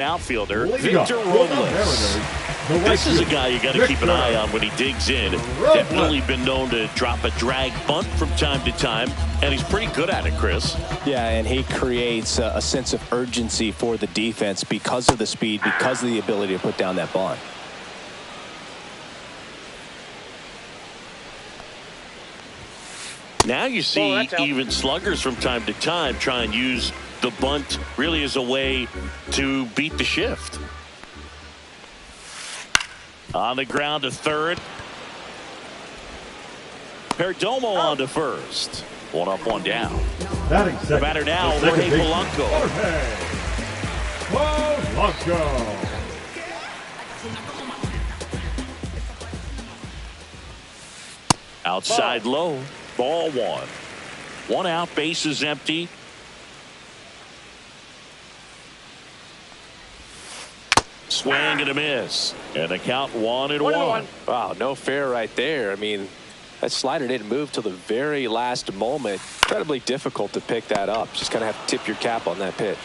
Outfielder Victor Robles. This is a guy you got to keep an eye on when he digs in. Definitely been known to drop a drag bunt from time to time, and he's pretty good at it, Chris. Yeah, and he creates a sense of urgency for the defense because of the speed, because of the ability to put down that bunt. Now you see even sluggers from time to time try and use the bunt really as a way to beat the shift. On the ground to third. Perdomo on to first. One up, one down. The batter now, Jorge Polanco. Outside low. Ball one. One out, base is empty. Swing and a miss. And the count 1-1. Wow, no fair right there. I mean, that slider didn't move till the very last moment. Incredibly difficult to pick that up. Just kind of have to tip your cap on that pitch.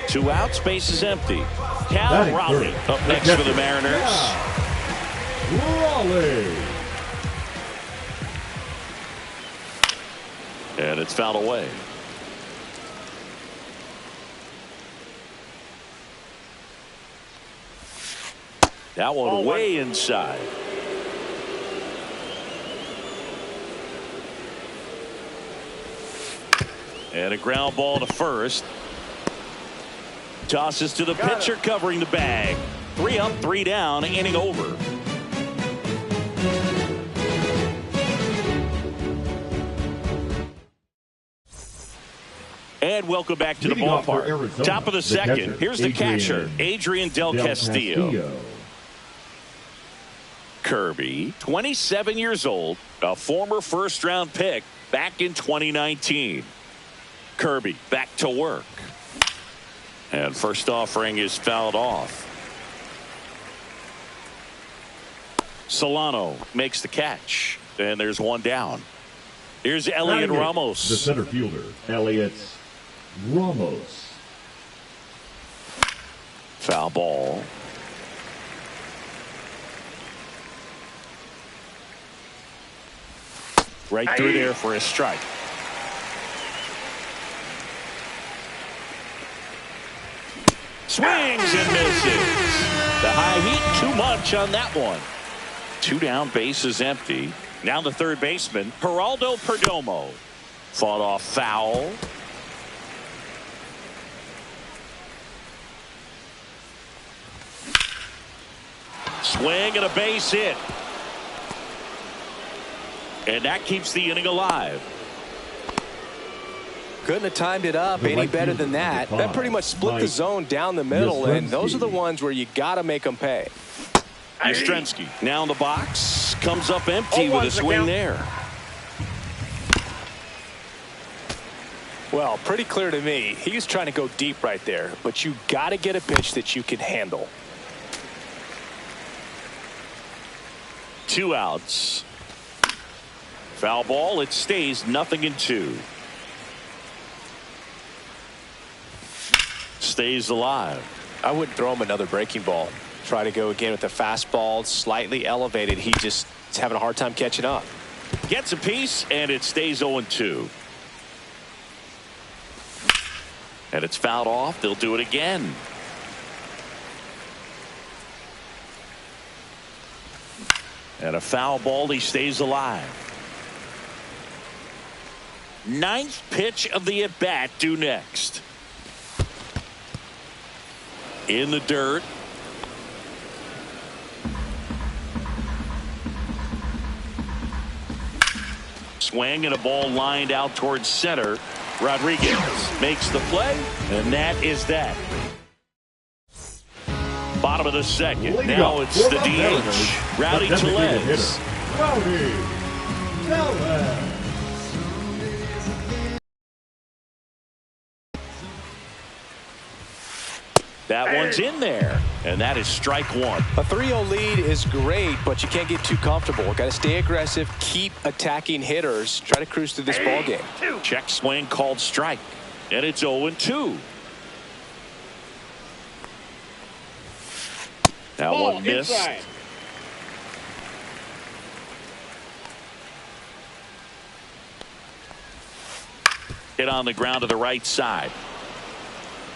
2 outs, base is empty. Cal Raleigh up next for the Mariners. And it's fouled away. That one way inside. And a ground ball to first. Tosses to the pitcher covering the bag. 3 up, 3 down, inning over. And welcome back to the ballpark. Arizona, top of the second. Here's the catcher, Adrian Del Castillo. Kirby, 27 years old, a former first-round pick back in 2019. Kirby back to work. And first offering is fouled off. Solano makes the catch. And there's one down. Here's Elliot Ramos. The center fielder, Elliot Ramos. Foul ball. Right through there for a strike. Swings and misses. The high heat too much on that one. 2 down, base is empty. Now the third baseman, Geraldo Perdomo. Fought off foul. Swing and a base hit. And that keeps the inning alive. Couldn't have timed it up any better than that. That pretty much split the zone down the middle, and those are the ones where you got to make them pay. Yastrzemski now in the box. Comes up empty with a swing there. Well, pretty clear to me. He was trying to go deep right there, but you got to get a pitch that you can handle. 2 outs. Foul ball. It stays 0-2. Stays alive. I wouldn't throw him another breaking ball. Try to go again with the fastball slightly elevated. He just is having a hard time catching up. Gets a piece and it stays 0-2. And it's fouled off. They'll do it again. And a foul ball. He stays alive. 9th pitch of the at bat due next. In the dirt. Swing and a ball lined out towards center. Rodriguez makes the play, and that is that. Bottom of the second. Now it's the DH. Rowdy Tellez. Rowdy Tellez. That one's in there, and that is strike 1. A 3-0 lead is great, but you can't get too comfortable. Got to stay aggressive, keep attacking hitters, try to cruise through this ball game. Check swing called strike, and it's 0-2. That one missed. Inside. Hit on the ground to the right side.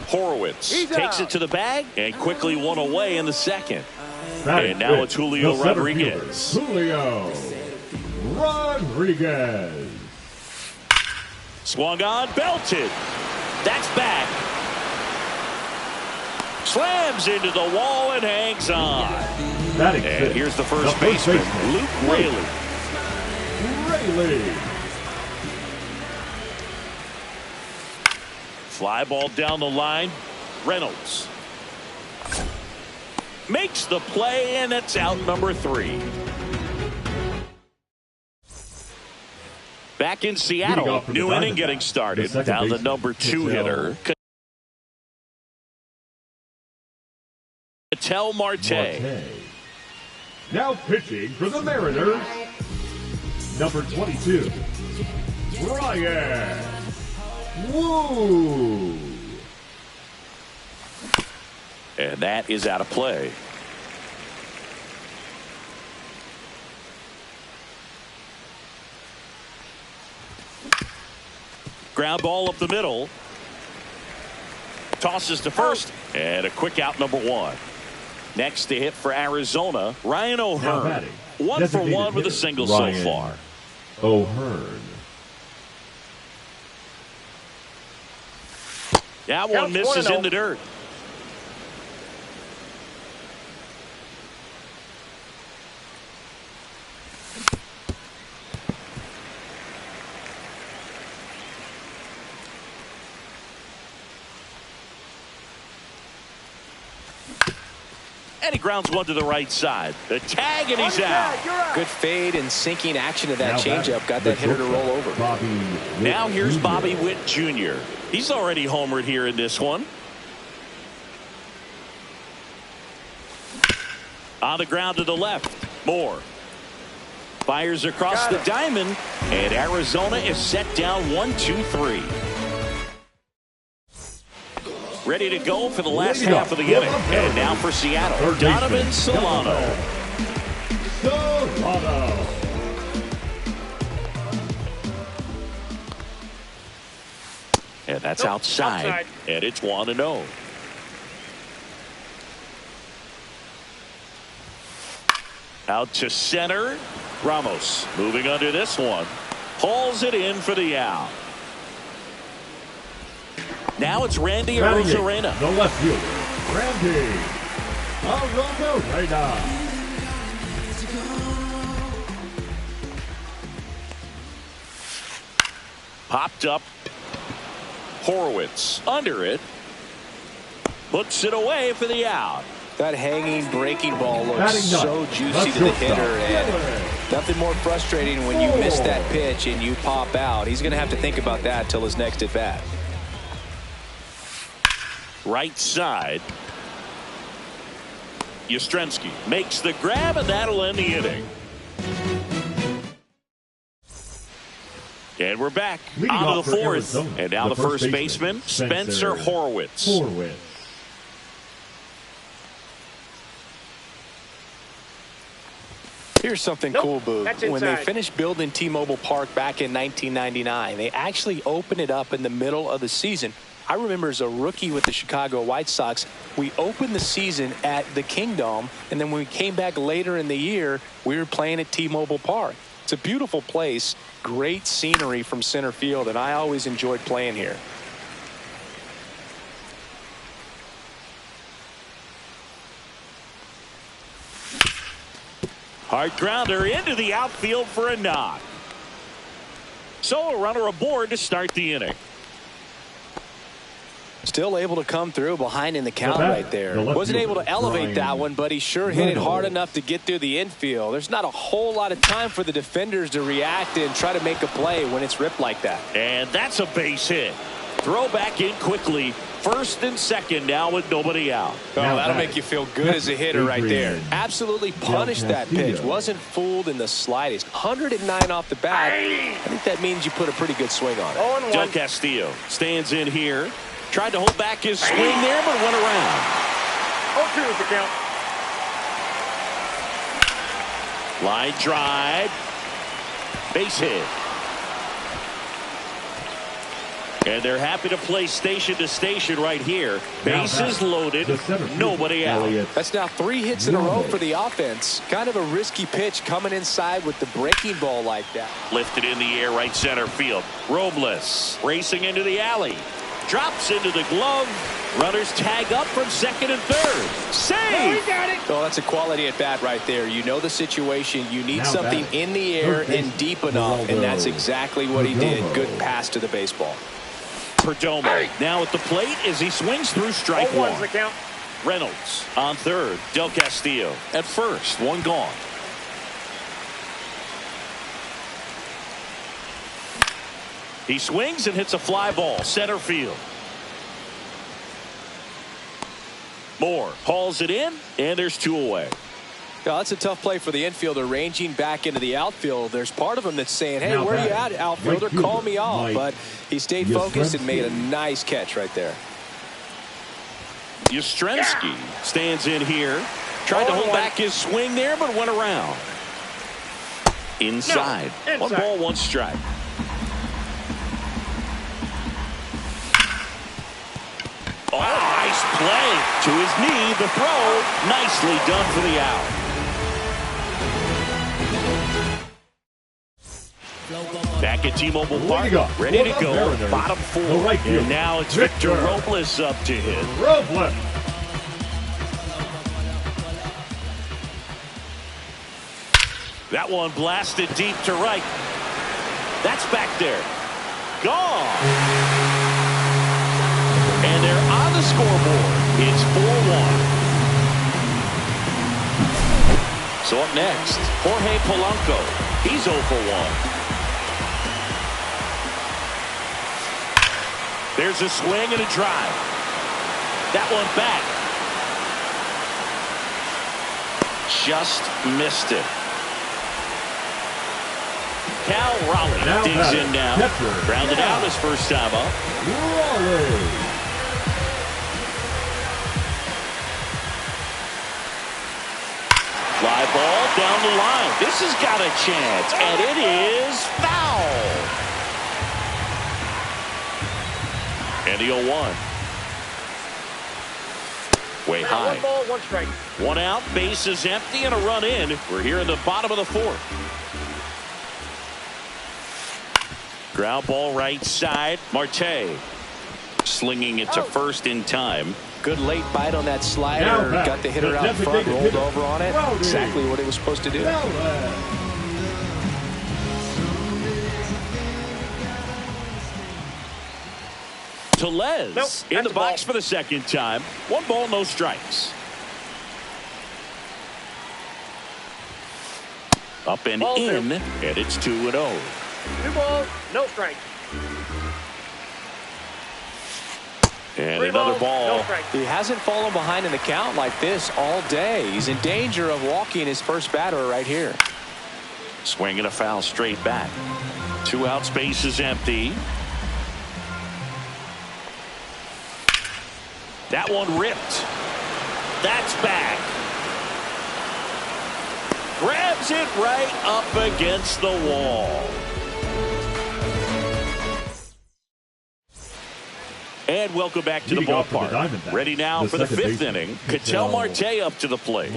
Horowitz takes it to the bag and quickly one away in the second. And now it's Julio Rodriguez. Julio Rodriguez. Swung on, belted. That's back. Slams into the wall and hangs on. And here's the first baseman, Luke Raley. Fly ball down the line. Reynolds makes the play, and it's out number 3. Back in Seattle, new inning getting started. Down the number 2 hitter, Ketel Marte. Now pitching for the Mariners, number 22, Brian Woo. And that is out of play. Ground ball up the middle. Tosses to first. And a quick out, number 1. Next to hit for Arizona, Ryan O'Hearn. 1 for 1 with a single so far. O'Hearn. That one misses in the dirt. And he grounds one to the right side. The tag, and he's out. Good fade and sinking action of that changeup. Got that hitter to roll over. Now here's Bobby Witt Jr. He's already homered here in this one. On the ground to the left. Moore fires across the diamond, and Arizona is set down 1-2-3. Ready to go for the last half of the inning. And now for Seattle, Donovan Solano. And that's outside. And it's 1-0. Out to center. Ramos moving under this one. Hauls it in for the out. Now it's Randy Arozarena. The left fielder, Randy Arozarena. Popped up. Horowitz under it. Puts it away for the out. That hanging breaking ball looks so juicy to the hitter, and nothing more frustrating when you miss that pitch and you pop out. He's going to have to think about that till his next at bat. Right side. Yastrzemski makes the grab, and that'll end the inning. And we're back on to the 4th. And now the first baseman, Spencer Horwitz. Here's something cool, Boog. When they finished building T-Mobile Park back in 1999, they actually opened it up in the middle of the season. I remember as a rookie with the Chicago White Sox, we opened the season at the Kingdome, and then when we came back later in the year, we were playing at T-Mobile Park. It's a beautiful place, great scenery from center field, and I always enjoyed playing here. Hard grounder into the outfield for a knock. So a runner aboard to start the inning. Still able to come through behind in the count right there. Wasn't able to elevate that one, but he sure hit it hard enough to get through the infield. There's not a whole lot of time for the defenders to react and try to make a play when it's ripped like that. And that's a base hit. Throw back in quickly. First and second now with nobody out. Oh, that'll make you feel good as a hitter right there. Absolutely punished that pitch. Wasn't fooled in the slightest. 109 off the bat. I think that means you put a pretty good swing on it. Del Castillo stands in here. Tried to hold back his swing there, but went around. 0-2 is the count. Line drive. Base hit. And they're happy to play station to station right here. Bases loaded. Nobody out. That's now 3 hits in a row for the offense. Kind of a risky pitch coming inside with the breaking ball like that. Lifted in the air, right center field. Robles racing into the alley. Drops into the glove. Runners tag up from second and third. Save! Oh, he got it. Oh, that's a quality at bat right there. You know the situation. You need something in the air and deep enough, and that's exactly what he did. Good pass to the baseball. Perdomo now at the plate as he swings through strike one. The count. Reynolds on third. Del Castillo at first. One gone. He swings and hits a fly ball center field. Moore hauls it in, and there's 2 away. Yeah, that's a tough play for the infielder ranging back into the outfield. There's part of him that's saying, hey, where are you at, outfielder? Call me off. But he stayed focused and made a nice catch right there. Yastrzemski stands in here. Tried to hold back his swing there, but went around. Inside. 1 ball, 1 strike. Oh, nice play. To his knee, the throw. Nicely done for the out. Back at T-Mobile Park, ready to go. Bottom 4. And now it's Victor Robles up to hit. Robles. That one blasted deep to right. That's back there. Gone. And they're on the scoreboard. It's 4-1. So up next, Jorge Polanco. He's 0 for 1. There's a swing and a drive. That one back. Just missed it. Cal Raleigh digs in now. Grounded out his first time up. Raleigh. Fly ball down the line. This has got a chance, and it is foul. And the 0-1. Way high. 1 ball, 1 strike. 1 out, base is empty, and a run in. We're here in the bottom of the 4th. Ground ball right side. Marte slinging it to first in time. Good late bite on that slider. Got the hitter out front, rolled over on it. Exactly what he was supposed to do. Tellez in the box for the second time. 1 ball, no strikes. Up and in, and it's 2-0. 2 balls, no strike. And another ball. No strike. He hasn't fallen behind in the count like this all day. He's in danger of walking his first batter right here. Swing and a foul straight back. 2 outs, base is empty. That one ripped. That's back. Grabs it right up against the wall. And welcome back to the ballpark. Ready now for the 5th inning. Ketel Marte up to the plate.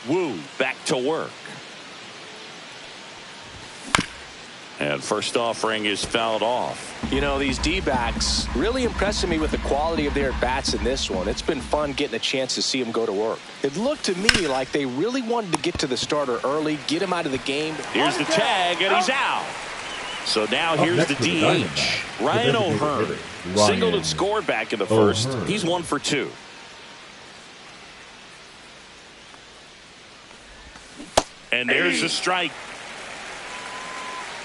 Wu back to work. And first offering is fouled off. You know, these D-backs really impressing me with the quality of their bats in this one. It's been fun getting a chance to see them go to work. It looked to me like they really wanted to get to the starter early, get him out of the game. Here's the tag, and he's out. So now here's the DH, Ryan O'Hearn. Singled and scored back in the first. He's 1 for 2. And there's a strike.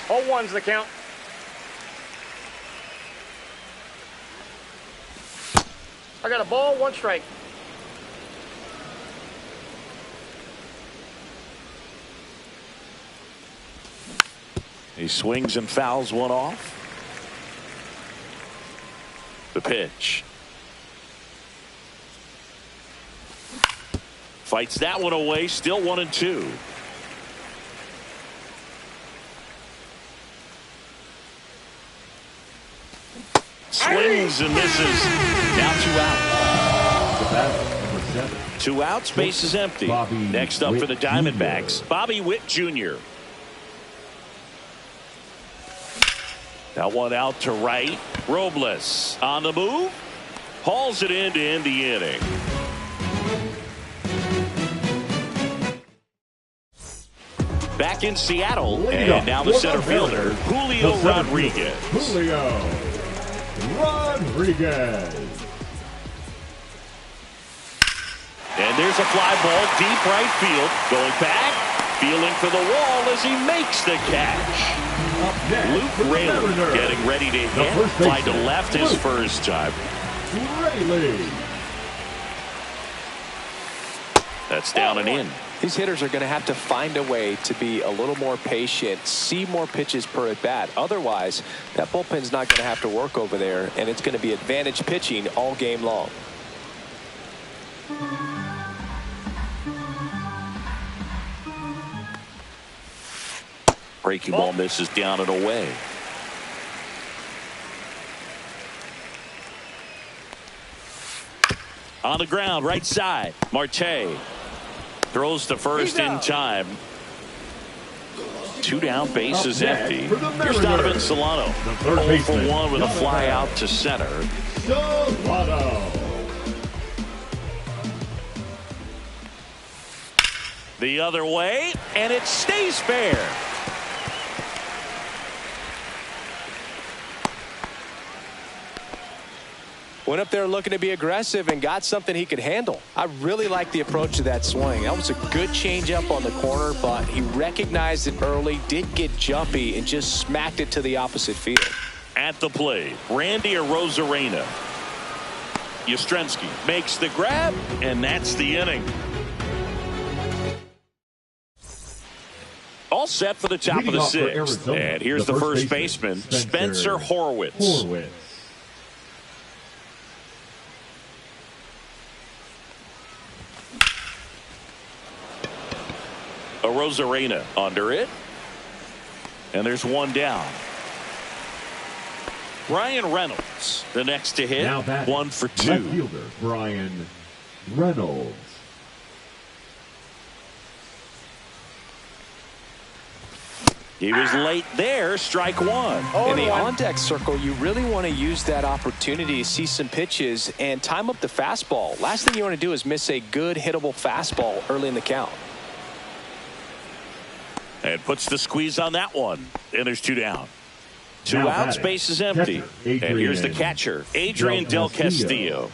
0-1's the count. I got a ball, 1 strike. He swings and fouls one off. The pitch. Fights that one away. Still 1-2. Swings and misses. Now 2 out. 2 outs. Base is empty. Next up for the Diamondbacks, Bobby Witt Jr. That one out to right. Robles on the move. Hauls it in to end the inning. Back in Seattle, and now the center fielder, Julio Rodriguez. Julio Rodriguez. And there's a fly ball deep right field. Going back, feeling for the wall as he makes the catch. Luke Rayleigh getting ready to hit. Fly to left his first time. Rayleigh. That's down and in. These hitters are going to have to find a way to be a little more patient, see more pitches per at bat. Otherwise, that bullpen's not going to have to work over there, and it's going to be advantage pitching all game long. Breaking ball misses down and away. On the ground, right side. Marte throws to first in time. 2 down, bases empty. Here's Donovan Solano. 0 for 1 with a fly out to center. Solano. The other way, and it stays fair. Went up there looking to be aggressive and got something he could handle. I really like the approach to that swing. That was a good changeup on the corner, but he recognized it early, did get jumpy, and just smacked it to the opposite field. At the plate, Randy Arozarena. Yastrzemski makes the grab, and that's the inning. All set for the top of the 6th. And here's the first baseman, Spencer Horwitz. Arozarena under it. And there's 1 down. Ryan Reynolds, the next to hit. 1 for 2. Left fielder Brian Reynolds. He was late there. Strike 1. In the on-deck circle, you really want to use that opportunity to see some pitches and time up the fastball. Last thing you want to do is miss a good hittable fastball early in the count. And puts the squeeze on that one. And there's 2 down. 2 outs, base is empty. And here's the catcher, Adrian Del Castillo.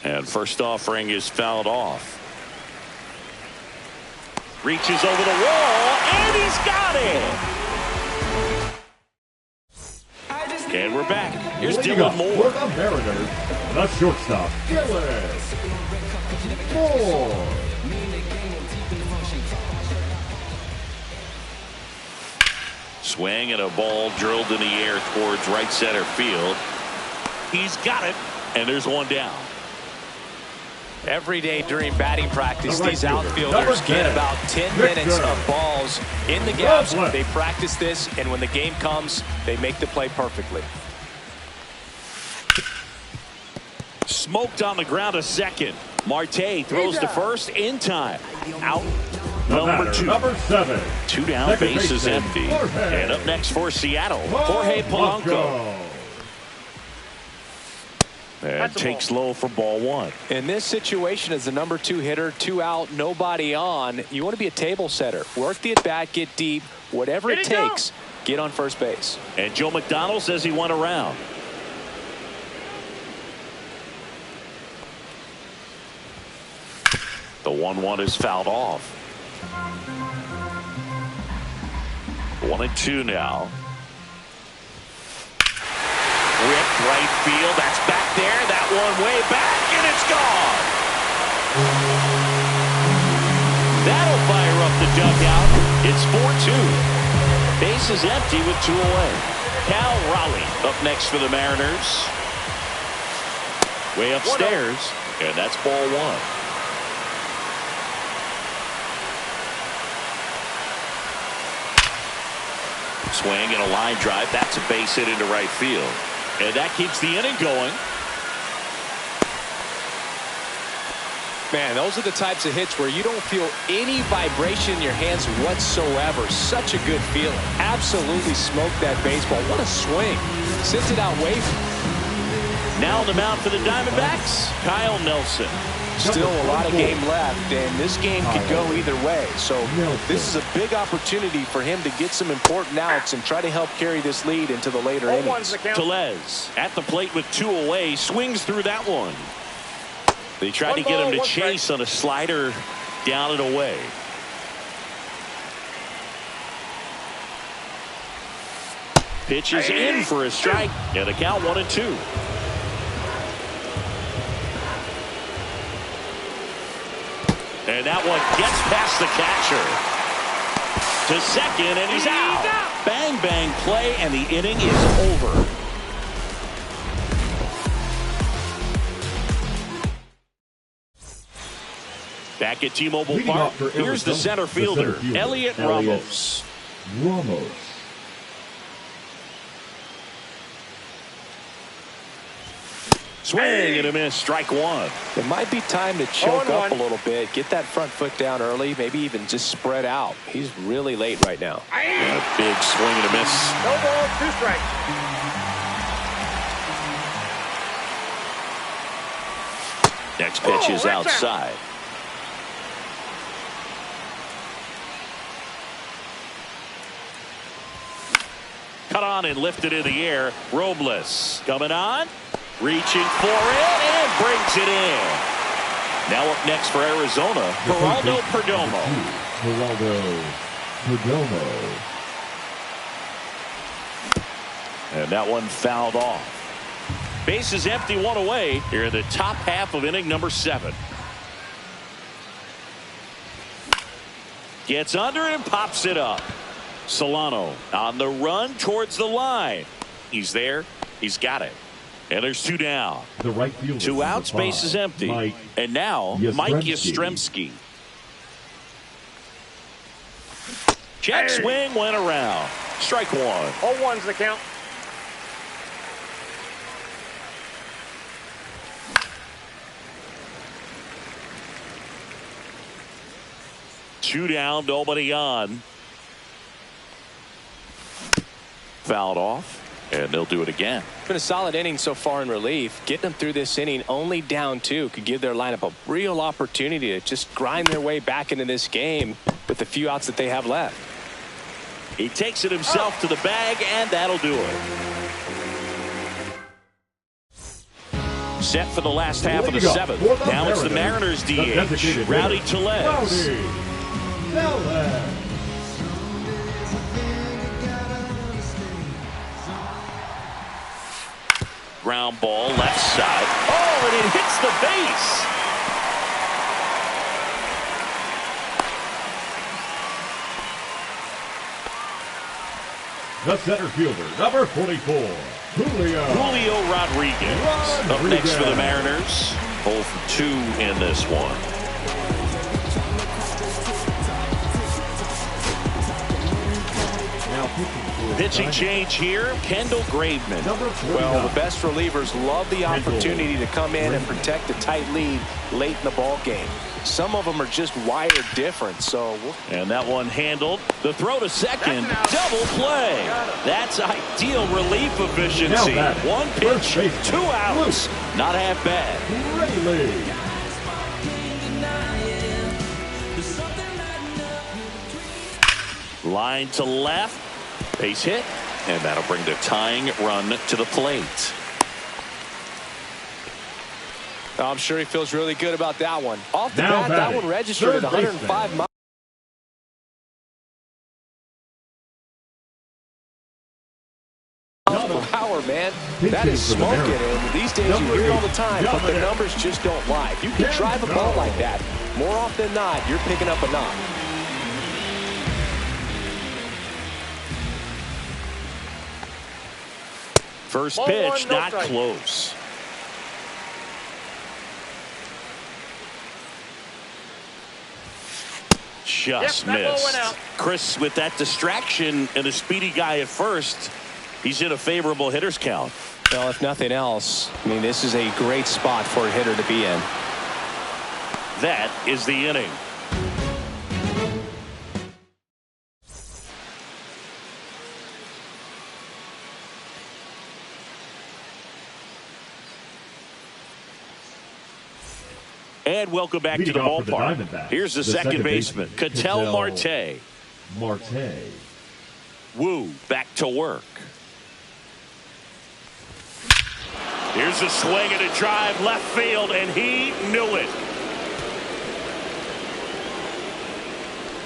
And first offering is fouled off. Reaches over the wall, and he's got it. And we're back. Here's Dylan Moore. For the Mariners, the shortstop, Dylan Moore. Swing and a ball drilled in the air towards right center field. He's got it, and there's 1 down. Every day during batting practice, these outfielders get about 10 minutes of balls in the gaps. They practice this, and when the game comes, they make the play perfectly. Smoked on the ground a second. Marte throws to first in time. Out number 2. Number 7. 2 down, base is empty. And up next for Seattle, Jorge Polanco. And takes low for ball 1. In this situation, as the number 2 hitter, 2 out, nobody on, you want to be a table setter. Work the at-bat, get deep, whatever it takes, get on first base. And Joe McDonald says he went around. The 1-1 is fouled off. 1-2 now. Ripped right field. That's back there. That one way back, and it's gone. That'll fire up the dugout. It's 4-2. Base is empty with 2 away. Cal Raleigh Up next for the Mariners. Way upstairs. And that's ball one. Swing and a line drive. That's a base hit into right field. And that keeps the inning going. Man, those are the types of hits where you don't feel any vibration in your hands whatsoever. Such a good feeling. Absolutely smoked that baseball. What a swing. Sends it out way. Now on the mound for the Diamondbacks, Kyle Nelson. Still a lot of game left, and this game could go either way. So this is a big opportunity for him to get some important outs and try to help carry this lead into the later innings. Tellez at the plate with 2 away, swings through that one. They tried to get him to chase on a slider down and away. Pitch is in for a strike, and the count 1-2. And that one gets past the catcher. To second, and he's out. Bang, bang play, and the inning is over. Back at T-Mobile Park, here's the center fielder, Elliot Ramos. Swing and a miss, strike one. It might be time to choke up a little bit, get that front foot down early, maybe even just spread out. He's really late right now. And a big swing and a miss. No ball, 2 strikes. Next pitch is outside. Cut on and lifted in the air. Robles coming on. Reaching for it and brings it in. Now up next for Arizona, Geraldo Perdomo. And that one fouled off. Base is empty, 1 away here in the top half of inning number 7. Gets under it and pops it up. Solano on the run towards the line. He's there. He's got it. And there's 2 down. The right fielder, 2 outs, base is empty. And now Mike Yastrzemski. Check swing went around. Strike one. 0-1's the count. Two down, nobody on. Fouled off. And they'll do it again. Been a solid inning so far in relief. Getting them through this inning only down 2 could give their lineup a real opportunity to just grind their way back into this game with the few outs that they have left. He takes it himself to the bag, and that'll do it. Set for the last half of the 7th. Now it's the Mariners DH, Rowdy Tellez. Ground ball left side. Oh, and it hits the base. The center fielder, number 44, Julio Rodriguez. Up next for the Mariners. 0 for 2 in this one. Pitching change here, Kendall Graveman. Well, the best relievers love the opportunity to come in and protect a tight lead late in the ball game. Some of them are just wired different. And that one handled. The throw to second. Double play. That's ideal relief efficiency. 1 pitch, 2 outs. Not half bad. Line to left. Base hit. And that'll bring the tying run to the plate. I'm sure he feels really good about that one. Off the bat, that one registered at 105 miles. Per hour, man. That is smoking. And these days you hear it all the time, but the numbers just don't lie. If you can drive a ball like that, more often than not, you're picking up a knock. First Ball pitch, one, no not strike. close. Just Yep, that ball went missed. out. Chris, with that distraction and a speedy guy at first, he's in a favorable hitter's count. Well, if nothing else, I mean, this is a great spot for a hitter to be in. That is the inning. And welcome back to the ballpark. Here's the second baseman, Ketel Marte. Wu back to work. Here's a swing and a drive left field, and he knew it.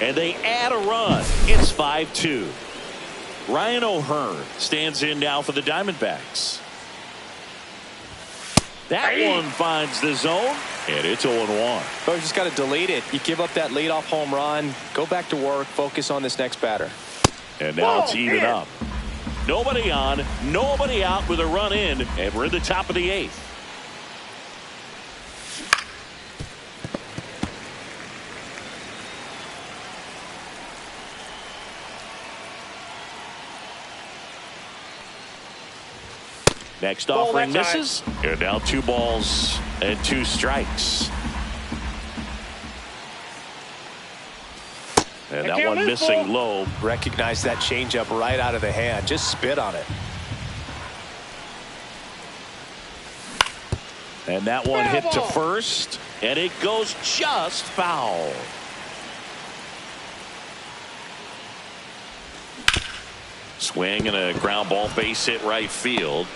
And they add a run. It's 5-2. Ryan O'Hearn stands in now for the Diamondbacks. That one finds the zone, and it's 0-1. But you just got to delete it. You give up that leadoff home run, go back to work, focus on this next batter. And now it's even up. Nobody on, nobody out with a run in, and we're in the top of the 8th. Next offering misses. And now 2 balls and 2 strikes. And that one missing low. Recognize that changeup right out of the hand. Just spit on it. And that one hit to first. And it goes just foul. Swing and a ground ball, base hit right field.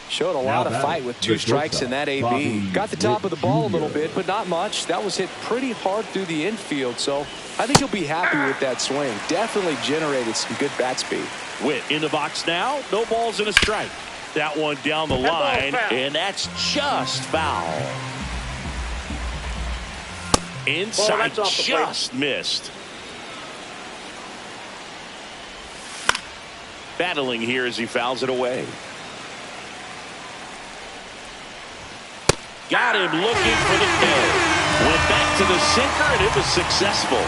Showed a lot of fight with 2 strikes in that AB. Got the top of the ball a little bit, but not much. That was hit pretty hard through the infield, so I think he'll be happy with that swing. Definitely generated some good bat speed. Witt in the box now. No balls and a strike. That one down the line, and that's just foul. Inside, just missed. Battling here as he fouls it away. Got him looking for the kill. Went back to the sinker, and it was successful.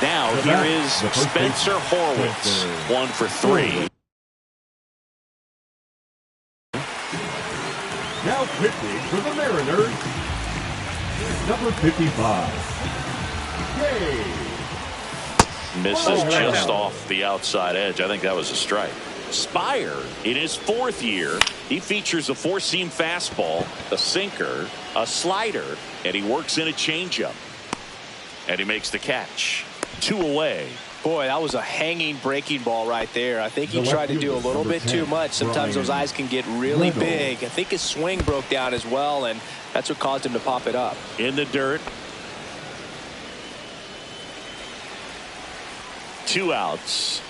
Now here is Spencer Horwitz. 1 for 3. Now pitching for the Mariners, number 55. Misses just off the outside edge. I think that was a strike. Spire, in his 4th year, he features a 4-seam fastball, a sinker, a slider, and he works in a changeup. And he makes the catch. 2 away. Boy, that was a hanging breaking ball right there. I think he tried to do a little bit too much. Sometimes those eyes can get really big. I think his swing broke down as well, and that's what caused him to pop it up. In the dirt. 2 outs.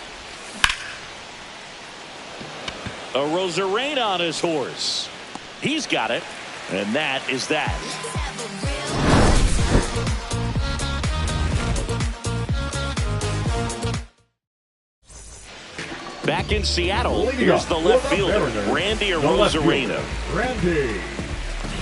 A Rosarena on his horse. He's got it, and that is that. Back in Seattle, here's the left fielder, Randy Rosarena.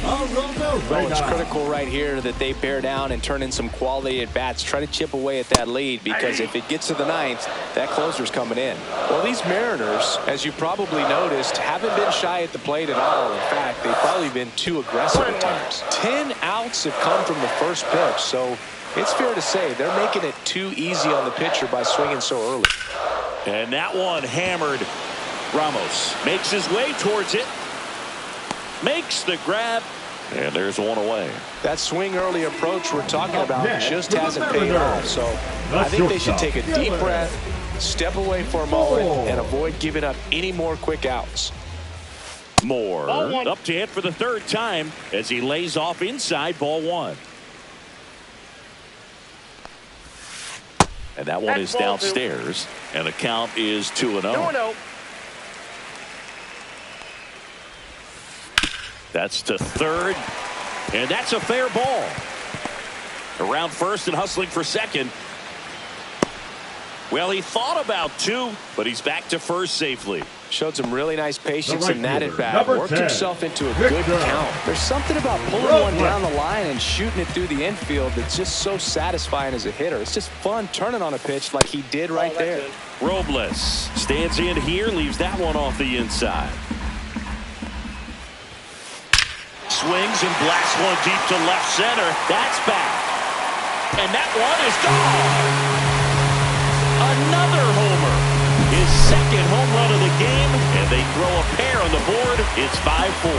Well, it's critical right here that they bear down and turn in some quality at bats. Try to chip away at that lead, because if it gets to the 9th, that closer's coming in. Well, these Mariners, as you probably noticed, haven't been shy at the plate at all. In fact, they've probably been too aggressive at times. 10 outs have come from the first pitch, so it's fair to say they're making it too easy on the pitcher by swinging so early. And that one hammered. Ramos makes his way towards it. Makes the grab. And there's 1 away. That swing early approach we're talking about just hasn't paid off. So I think they should take a deep breath, step away for a moment, and avoid giving up any more quick outs. Moore up to hit for the 3rd time as he lays off inside ball 1. And that one is downstairs, and the count is 2-0. 2-0. That's to 3rd, and that's a fair ball. Around first and hustling for second. Well, he thought about 2, but he's back to first safely. Showed some really nice patience right in that fielder, at bat. number Worked 10, himself into a Victor. good count. There's something about pulling one down the line and shooting it through the infield that's just so satisfying as a hitter. It's just fun turning on a pitch like he did right there. Robles stands in here, leaves that one off the inside. Swings and blasts one deep to left center. That's back. And that one is gone. Another homer. His second home run of the game, and they throw a pair on the board. It's 5-4.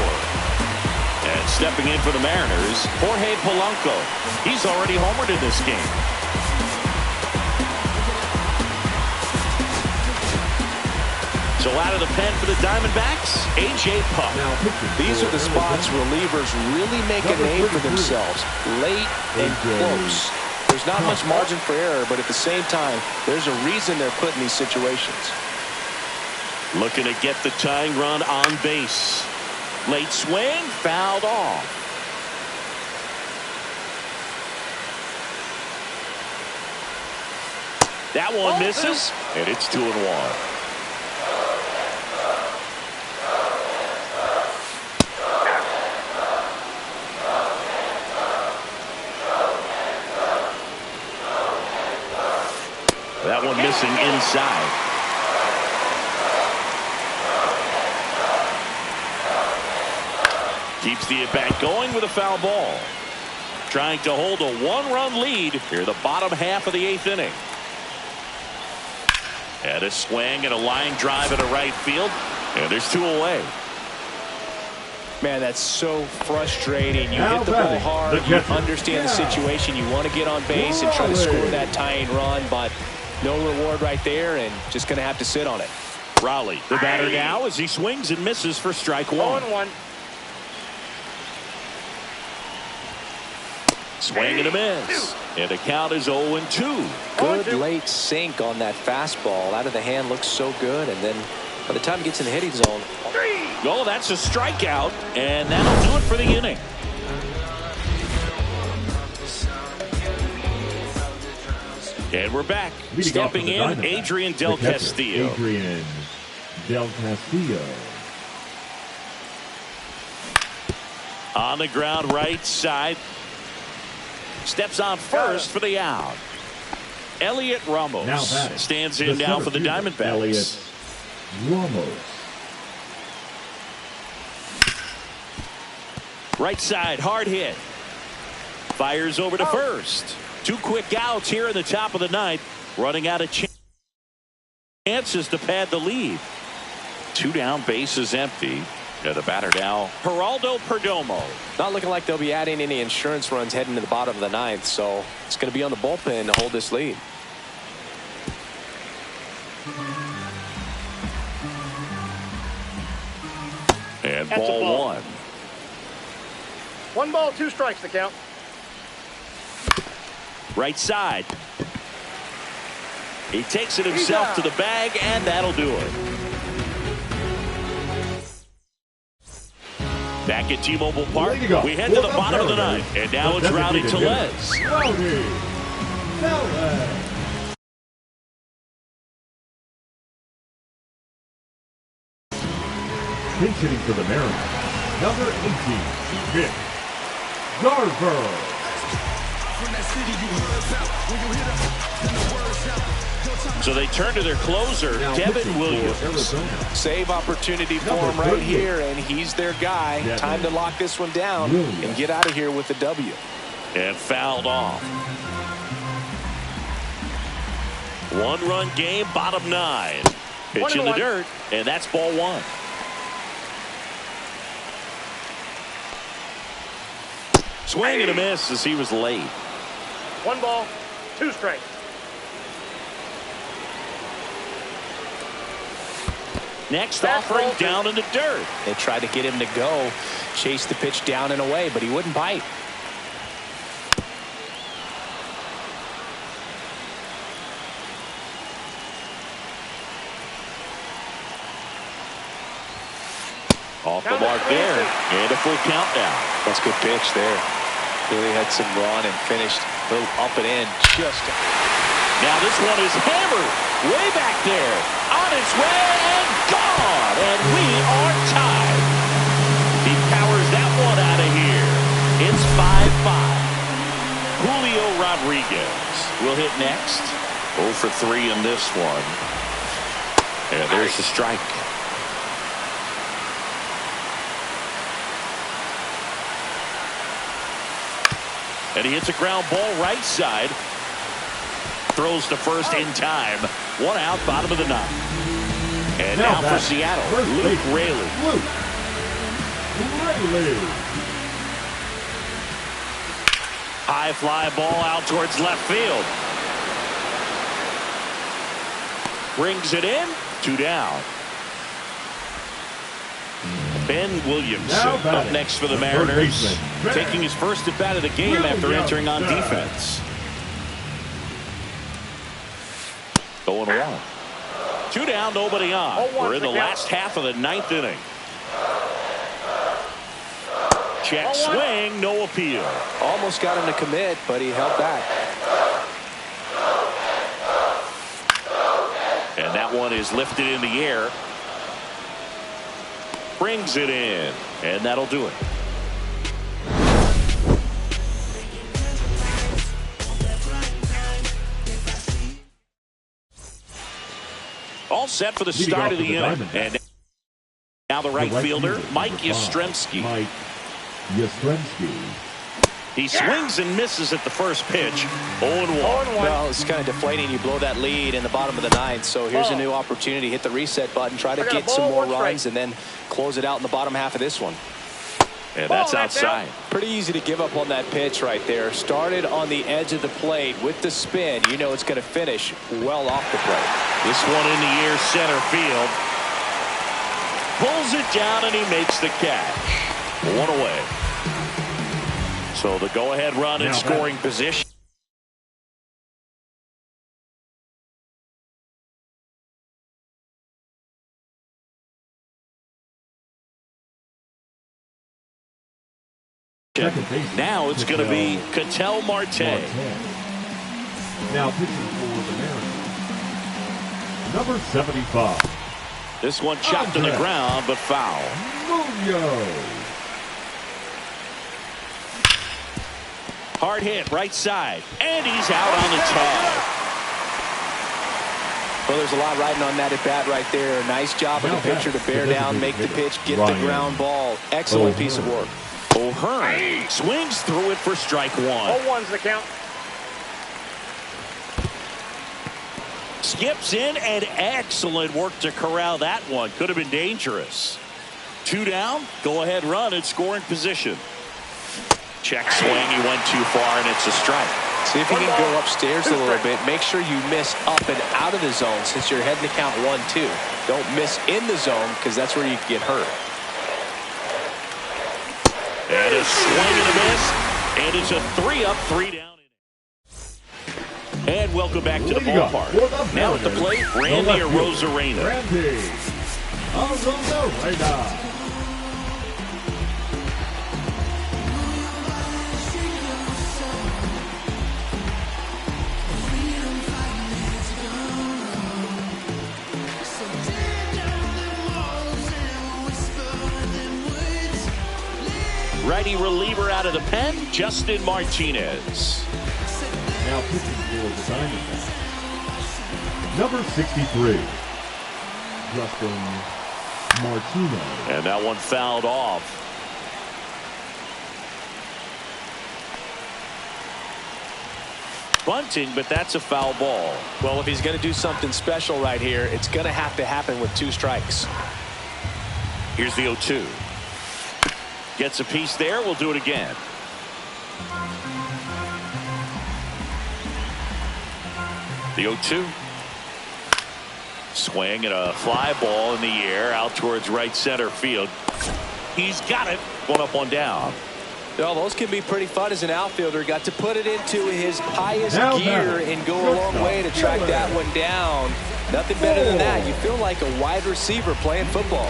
And stepping in for the Mariners, Jorge Polanco. He's already homered in this game. So out of the pen for the Diamondbacks, A.J. Puck. These are the spots relievers really make a name for themselves. Late and close. There's not much margin for error, but at the same time, there's a reason they're put in these situations. Looking to get the tying run on base. Late swing, fouled off. That one misses, and it's 2-1. That one missing inside. Keeps the at-bat going with a foul ball. Trying to hold a 1-run lead here the bottom half of the 8th inning. And a swing and a line drive into right field. And there's 2 away. Man, that's so frustrating. You hit the ball hard. You understand the situation. You want to get on base and try to score that tying run, but no reward right there, and just going to have to sit on it. Raleigh, the batter now, as he swings and misses for strike 1. 0-1. Swing and a miss. And the count is 0-2. Good late sink on that fastball. Out of the hand, looks so good, and then by the time it gets in the hitting zone. Oh, that's a strikeout, and that'll do it for the inning. And we're back. Stepping in, Adrian Del Castillo. Adrian Del Castillo. On the ground, right side. Steps on first for the out. Elliot Ramos stands in now for the Diamondbacks. Elliot Ramos. Right side, hard hit. Fires over to first. 2 quick outs here in the top of the 9th. Running out of chances to pad the lead. 2 down, bases empty. And the batter now, Geraldo Perdomo. Not looking like they'll be adding any insurance runs heading to the bottom of the 9th, so it's going to be on the bullpen to hold this lead. And ball 1. 1 ball, 2 strikes to count. Right side. He takes it himself to the bag, and that'll do it. Back at T-Mobile Park, we head to the bottom of the 9th, and now it's Rowdy Tellez. Pinch hitting for the Mariners, number 18, Vic Garver. So they turn to their closer, Devin Williams. Save opportunity for him right here, and he's their guy. Time to lock this one down and get out of here with the W. And fouled off. 1-run game, bottom 9. Pitch in the dirt, and that's ball 1. Swing and a miss as he was late. 1 ball, 2 strikes. Next offering down in the dirt. They tried to get him to go, chase the pitch down and away, but he wouldn't bite. Off the mark there, and a full count now. That's a good pitch there. Really had some run and finished a little up and in. Just Now this one is hammered way back there. On its way and gone. And we are tied. He powers that one out of here. It's 5-5. Julio Rodriguez will hit next. 0 for 3 in this one. And there's the strike. And he hits a ground ball right side. Throws to first in time. 1 out, bottom of the 9th. And now for Seattle, Luke Raley. High fly ball out towards left field. Brings it in. 2 down. Ben Williamson up next for the Mariners. Taking his first at bat of the game after entering on defense. 0-1. 2 down, nobody on. We're in the last half of the 9th inning. Check swing, no appeal. Almost got him to commit, but he held back. And that one is lifted in the air. Brings it in, and that'll do it. All set for the start of the inning. And now the right fielder, Mike Yastrzemski. He swings and misses at the first pitch. 0-1. Well, it's kind of deflating. You blow that lead in the bottom of the 9th. So here's a new opportunity. Hit the reset button. Try to get some more runs and then close it out in the bottom half of this one. And that's outside. Pretty easy to give up on that pitch right there. Started on the edge of the plate with the spin. You know it's going to finish well off the plate. This one in the air, center field. Pulls it down and he makes the catch. 1 away. So the go-ahead run in scoring position. Now it's going to be Ketel Marte. Now pitching for the Mariners, number 75. This one chopped to the ground, but foul. Hard hit, right side, and he's out on the tag. Well, there's a lot riding on that at bat right there. Nice job of the pitcher to bear down, make the pitch, get the ground ball. Excellent piece of work. O'Hearn swings through it for strike 1. 0-1's the count. Skips in, and excellent work to corral that one. Could have been dangerous. 2 down, go-ahead run in scoring position. Check swing, he went too far, and it's a strike. See if you can go upstairs a little bit. Make sure you miss up and out of the zone since you're heading to count 1-2. Don't miss in the zone because that's where you can get hurt. And a swing and a miss, and it's a 3-up, 3-down inning. And welcome back to the ballpark. Now at the plate, Randy Arozarena. Randy Arozarena. Righty reliever out of the pen, Justin Martinez. Now pitching for the Diamondbacks, number 63, Justin Martinez. And that one fouled off. Bunting, but that's a foul ball. Well, if he's going to do something special right here, it's going to have to happen with 2 strikes. Here's the 0-2. Gets a piece there. We'll do it again. The 0-2. Swing and a fly ball in the air out towards right center field. He's got it. 1 up, 1 down. Well, those can be pretty fun as an outfielder. Got to put it into his highest gear and go a long way to track that one down. Nothing better than that. You feel like a wide receiver playing football.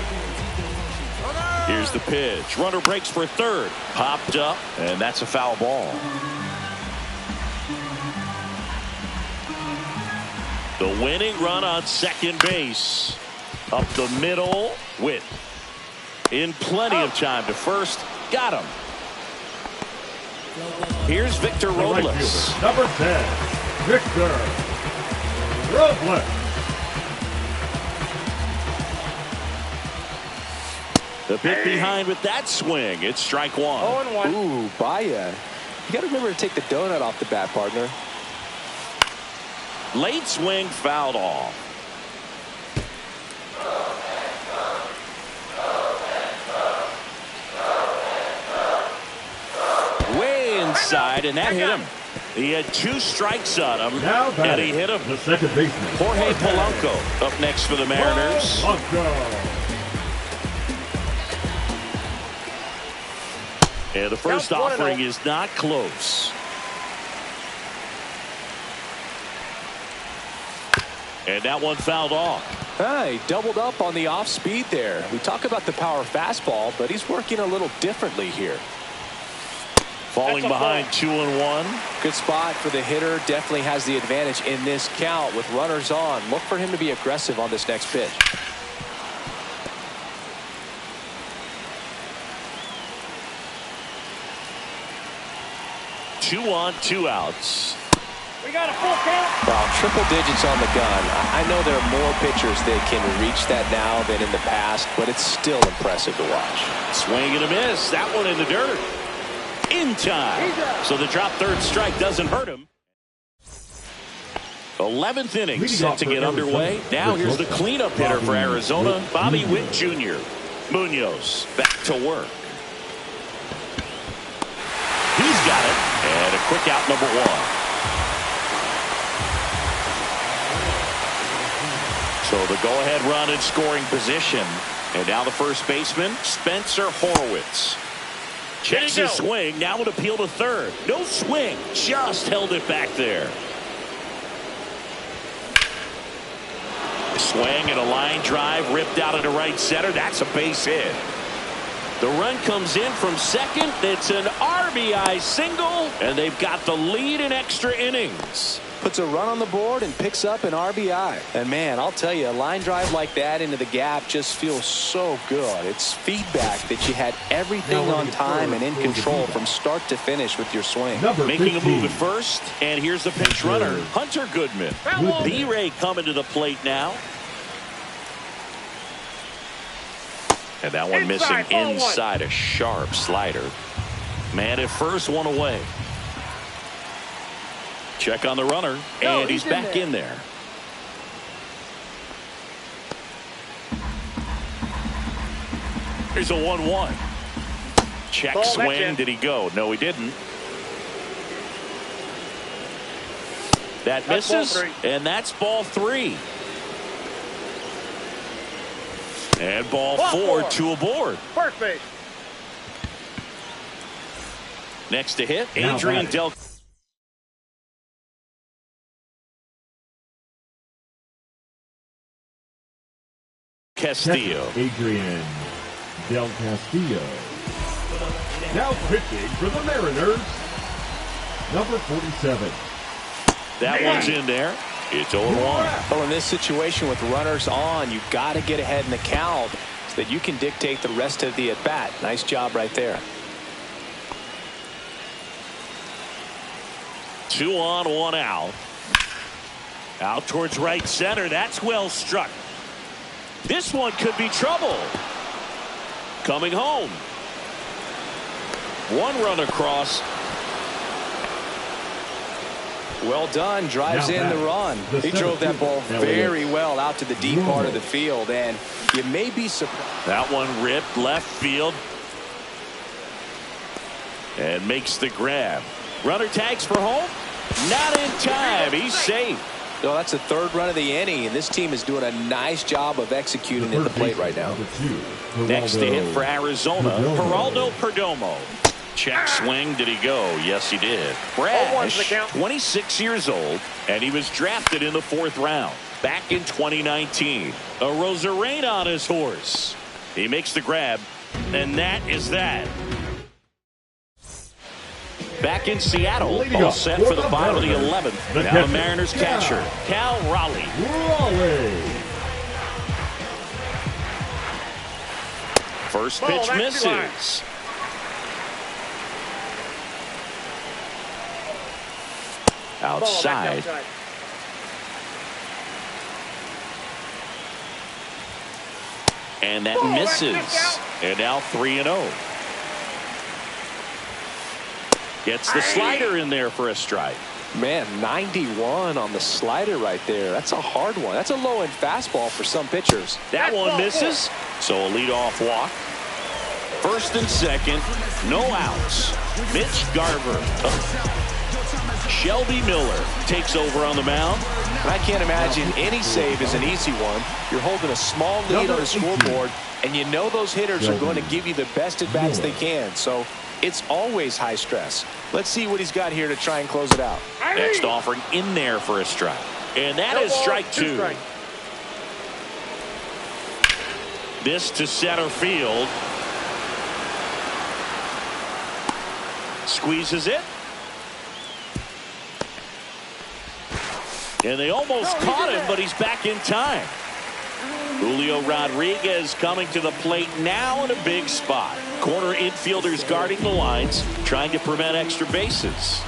Here's the pitch. Runner breaks for third. Popped up, and that's a foul ball. The winning run on second base. Up the middle. Witt. In plenty of time to first. Got him. Here's Victor Robles. Right fielder, number 10, Victor Robles. The bit behind with that swing. It's strike one. 0-1. Ooh, Baya. You got to remember to take the donut off the bat, partner. Late swing fouled off. Way inside, and that hit him. He had 2 strikes on him, and he hit him. The second baseman, Jorge Polanco up next for the Mariners. And the first offering is not close. And that one fouled off. He doubled up on the off speed there. We talk about the power fastball, but he's working a little differently here. Falling behind 2-1. Good spot for the hitter. Definitely has the advantage in this count with runners on. Look for him to be aggressive on this next pitch. Two on, 2 outs. We got a full count. Well, triple digits on the gun. I know there are more pitchers that can reach that now than in the past, but it's still impressive to watch. Swing and a miss. That one in the dirt. In time. So the drop third strike doesn't hurt him. 11th inning set to get underway. Now here's the cleanup hitter for Arizona, Bobby Witt Jr. Munoz back to work. He's got it. And a quick out, number 1. So the go-ahead run in scoring position. And now the first baseman, Spencer Horwitz. Checks his swing. Now an appeal to third. No swing. Just held it back there. Swing and a line drive ripped out into right center. That's a base hit. The run comes in from second. It's an RBI single, and they've got the lead in extra innings. Puts a run on the board and picks up an RBI. And man, I'll tell you, a line drive like that into the gap just feels so good. It's feedback that you had everything on time and in control from start to finish with your swing. Making a move at first, and here's the pinch runner, Hunter Goodman. B-Ray coming to the plate now. And that one missing inside, a sharp slider. Man at first, one away. Check on the runner, and he's back in there. Here's a 1-1. Check swing. Did he go? No, he didn't. That misses, and that's ball 3. And ball 4, 2 aboard. First base. Next to hit, Adrian Del Castillo. Adrian Del Castillo. Now pitching for the Mariners, number 47. That one's in there. It's 0-1. Well, in this situation with runners on, you've got to get ahead in the count so that you can dictate the rest of the at-bat. Nice job right there. 2 on, 1 out. Out towards right center. That's well struck. This one could be trouble. Coming home. 1 run across. Well done. Drives in the run. He drove that ball very well out to the deep part of the field, and you may be surprised. That one ripped left field. And makes the grab. Runner tags for home. Not in time. He's safe. No, that's the 3rd run of the inning, and this team is doing a nice job of executing at the plate right now. Next to hit for Arizona, Geraldo Perdomo. Check swing. Did he go? Yes, he did. Brash, 26 years old, and he was drafted in the 4th round back in 2019. A Rosarena on his horse. He makes the grab, and that is that. Back in Seattle, all set for the bottom of the 11th. Now the Mariners catcher, Cal Raleigh. First pitch misses. Outside. And that misses. And now 3-0. Gets the slider in there for a strike. Man, 91 on the slider right there. That's a hard one. That's a low-end fastball for some pitchers. That one misses. So a leadoff walk. First and second, no outs. Mitch Garver. Shelby Miller takes over on the mound. And I can't imagine any save is an easy one. You're holding a small lead on the scoreboard, and you know those hitters are going to give you the best at-bats they can. So it's always high stress. Let's see what he's got here to try and close it out. Next offering in there for a strike. And that is strike two. This to center field. Squeezes it. And they almost caught him, but he's back in time. Julio Rodriguez coming to the plate now in a big spot. Corner infielders guarding the lines, trying to prevent extra bases.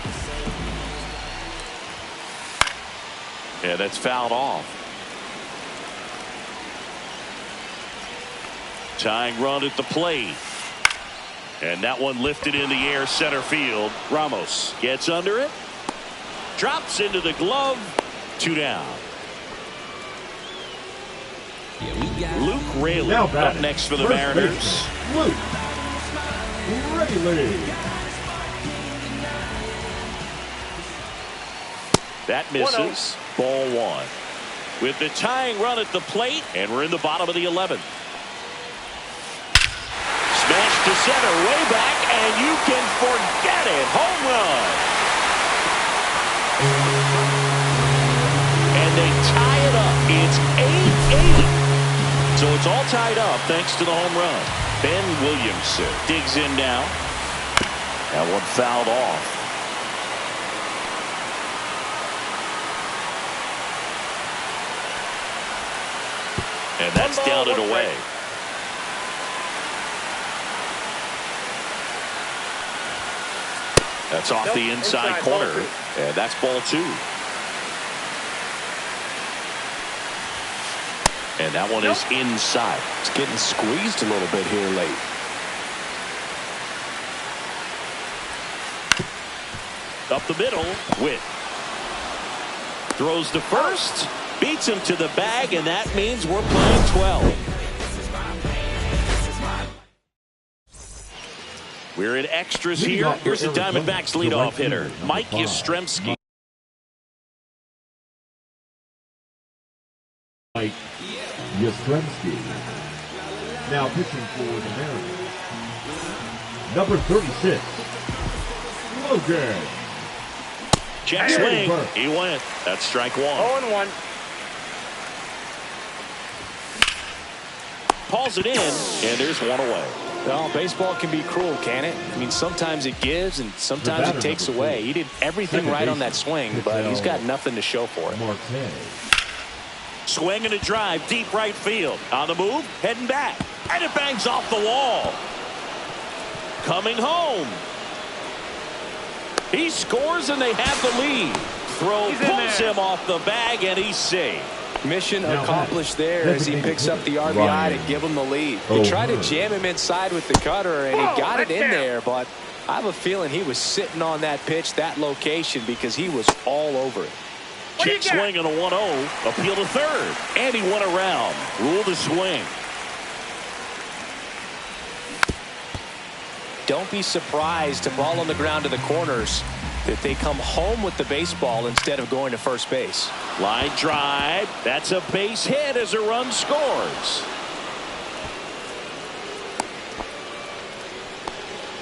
Yeah, that's fouled off. Tying run at the plate. And that one lifted in the air center field. Ramos gets under it. Drops into the glove. 2 down. Luke Raley up next for the Mariners. Luke Raley. That misses. Ball 1. With the tying run at the plate, and we're in the bottom of the 11th. Smash to center, way back, and you can forget it. Home run. And they tie it up. It's 8-8. So it's all tied up thanks to the home run. Ben Williamson digs in now. That one fouled off. And that's down and away. That's off the inside corner. And that's ball 2. And that one is inside. It's getting squeezed a little bit here late. Up the middle, Witt. Throws to first. Beats him to the bag, and that means we're playing 12. We're in extras here. Here's the Diamondbacks leadoff hitter, Mike Yastrzemski. Mike Yastrzemski. Now pitching for the Mariners. Number 36, Logan. Check swing. He went. That's strike 1. 0-1. Pulls it in, and there's one away. Well, baseball can be cruel, can it? I mean, sometimes it gives and sometimes it takes away. He did everything right on that swing, but he's got nothing to show for it. Swing and a drive, deep right field. On the move, heading back. And it bangs off the wall. Coming home. He scores and they have the lead. Throw pulls him off the bag and he's safe. Mission accomplished there as he picks up the RBI to give him the lead. He tried to jam him inside with the cutter and he got it in there, but I have a feeling he was sitting on that pitch, that location, because he was all over it. Check swing on a 1-0. Appeal to third. And he went around. Rule the swing. Don't be surprised to ball on the ground to the corners that they come home with the baseball instead of going to first base. Line drive. That's a base hit as a run scores.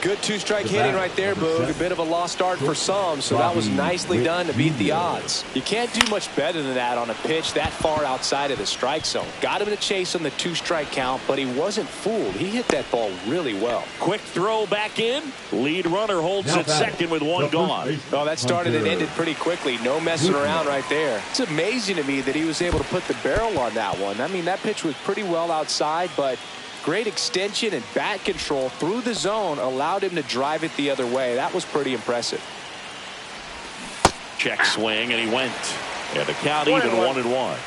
Good two-strike hitting right there, Boog. A bit of a lost start for some, so that was nicely done to beat the odds. You can't do much better than that on a pitch that far outside of the strike zone. Got him to chase on the two-strike count, but he wasn't fooled. He hit that ball really well. Quick throw back in. Lead runner holds at second with one gone. Oh, that started and ended pretty quickly. No messing around right there. It's amazing to me that he was able to put the barrel on that one. I mean, that pitch was pretty well outside, but great extension and bat control through the zone allowed him to drive it the other way. That was pretty impressive. Check swing, and he went. And the count even 1-1.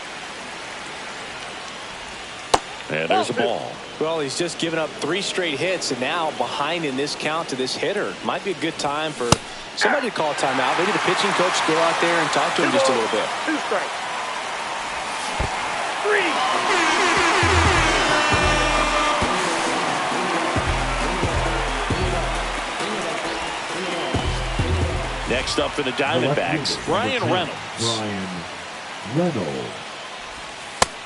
And there's a ball. Well, he's just given up 3 straight hits, and now behind in this count to this hitter. Might be a good time for somebody to call timeout. Maybe the pitching coach go out there and talk to him just a little bit. 2 strikes. 3. Next up for the Diamondbacks, Brian Reynolds.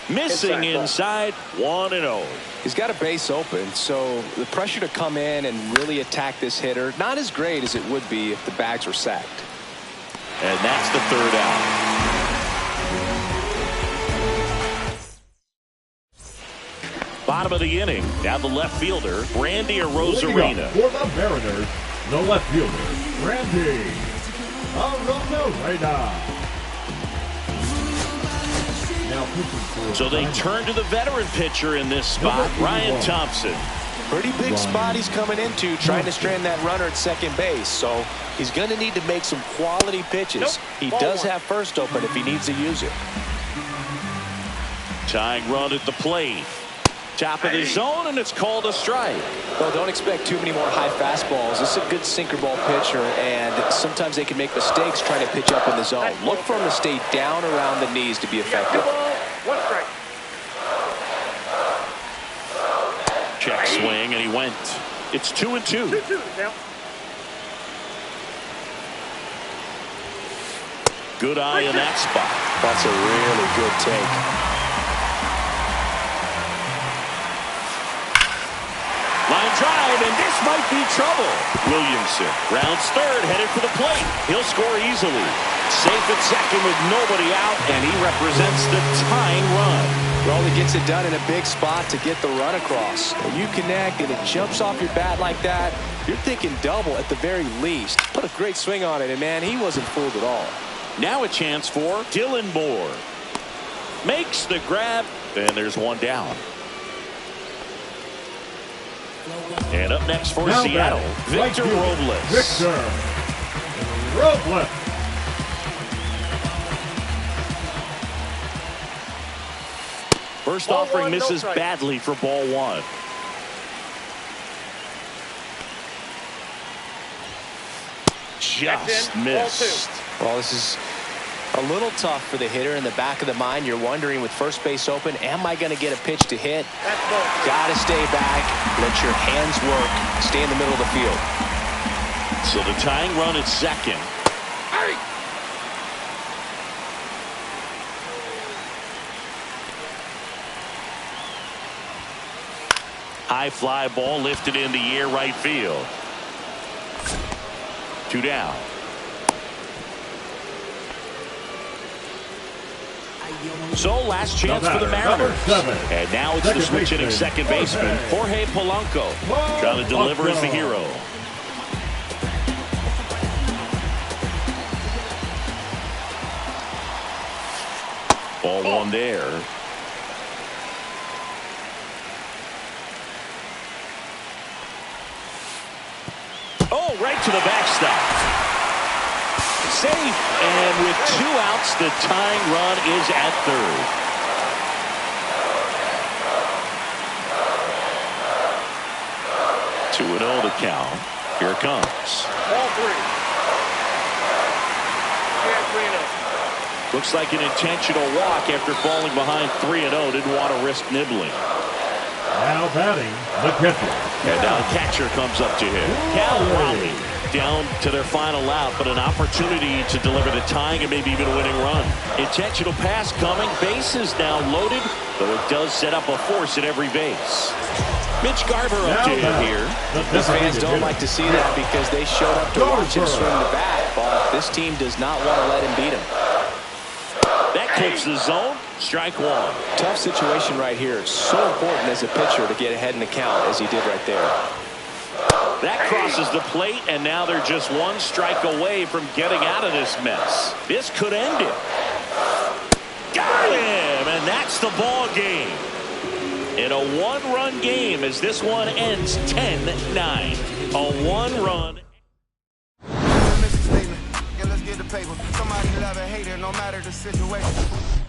Missing inside, 1-0. He's got a base open, so the pressure to come in and really attack this hitter, not as great as it would be if the bags were sacked. And that's the 3rd out. Bottom of the inning, now the left fielder, Randy Arozarena. For the Mariners, the left fielder, Randy Arozarena. So they turn to the veteran pitcher in this spot, Ryan Thompson. Pretty big spot he's coming into, trying to strand that runner at second base. So he's going to need to make some quality pitches. He does have first open if he needs to use it. Tying run at the plate. Top of the zone, and it's called a strike. Well, don't expect too many more high fastballs. This is a good sinker ball pitcher, and sometimes they can make mistakes trying to pitch up in the zone. Look for him to stay down around the knees to be effective. 1 strike. Check swing, and he went. It's 2-2. 2-2 now. Good eye in that spot. That's a really good take. Line drive, and this might be trouble. Williamson rounds third, headed for the plate. He'll score easily. Safe at second with nobody out, and he represents the tying run. Well, he gets it done in a big spot to get the run across. When you connect and it jumps off your bat like that, you're thinking double at the very least. Put a great swing on it, and man, he wasn't fooled at all. Now a chance for Dylan Moore. Makes the grab, and there's one down. And up next for Seattle, Victor Robles. Victor Robles. First offering misses badly for ball 1. Just missed. Well, this is a little tough for the hitter in the back of the mind. You're wondering with first base open, am I going to get a pitch to hit? Got to stay back. Let your hands work. Stay in the middle of the field. So the tying run at second. High fly ball lifted in the air right field. 2 down. So last chance for the Mariners. And now it's the switch hitting second baseman, Jorge Polanco, trying to deliver as the hero. Ball 1 there. Oh, right to the backstop. Safe, and with 2 outs, the tying run is at third. Two and 0 to count. Here it comes. Ball 3. Looks like an intentional walk after falling behind 3-0. Didn't want to risk nibbling. Now batting, the catcher. And now the catcher comes up to him. Cal Raleigh. down to their final out, but an opportunity to deliver the tying and maybe even a winning run. Intentional pass coming. Bases now loaded, though it does set up a force at every base. Mitch Garver up to hit here. These fans don't like to see that because they showed up to watch him swing the bat, but this team does not want to let him beat him. That clips the zone. Strike one. Tough situation right here. It's so important as a pitcher to get ahead in the count as he did right there. That crosses the plate, and now they're just one strike away from getting out of this mess. This could end it. Got him, and that's the ball game. In a one-run game as this one ends 10-9. A one-run. Let's get the paper. Somebody love it, hate it, no matter the situation.